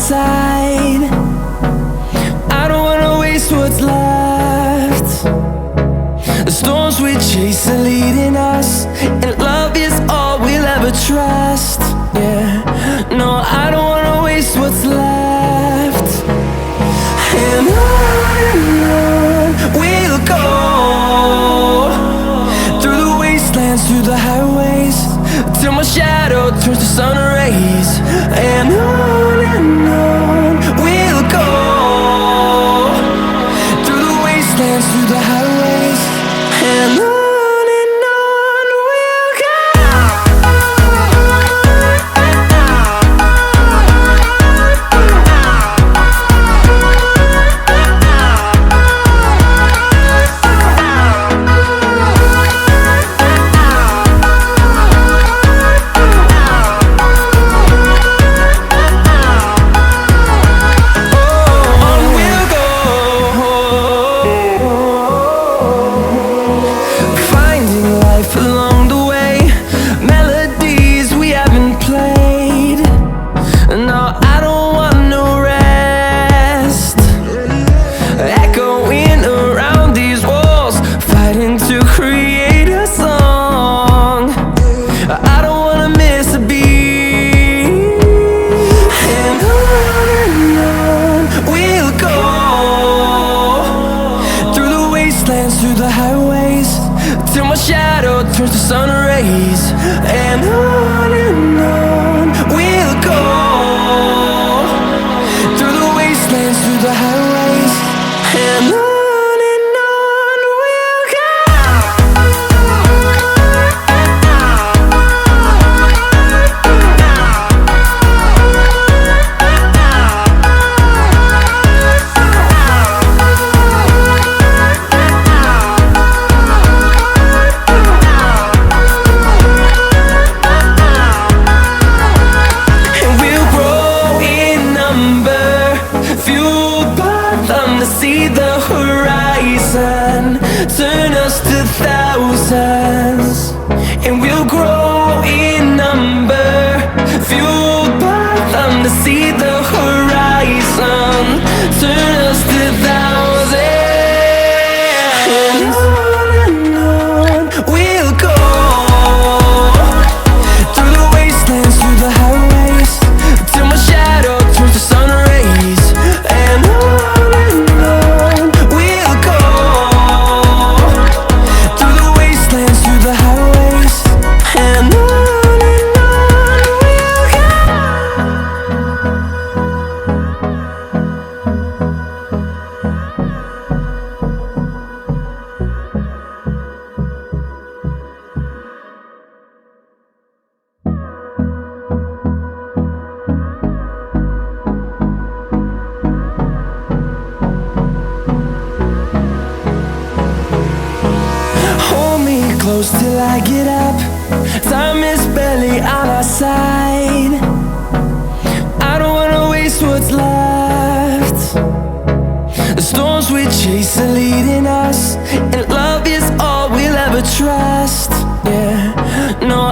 side. I don't wanna waste what's left. The storms we chase are leading us, and love is all we'll ever trust. Yeah, no, I don't wanna waste what's left. And on we'll go, through the wastelands, through the highways, till my shadow turns to sun rays. And on we'll go, through the wastelands, through the highways, and on we'll go. Along the way, melodies we haven't played. No, I don't want no rest. Echoing around these walls, fighting to create a song. I don't wanna miss a beat. And on we'll go, through the wastelands, through the highways, till my shadow turns to sun rays. And on we'll go, through the wastelands, through the highways, and on we'll go. See the horizon turn us to thousands, and we'll grow in number, fueled by them to see the horizon turn us to thousands. And on we'll go, through the wastelands, through the highways, till my shadow turns to sun rays. And close till I get up. Time is barely on our side. I don't wanna waste what's left. The storms we chase are leading us, and love is all we'll ever trust. Yeah, no,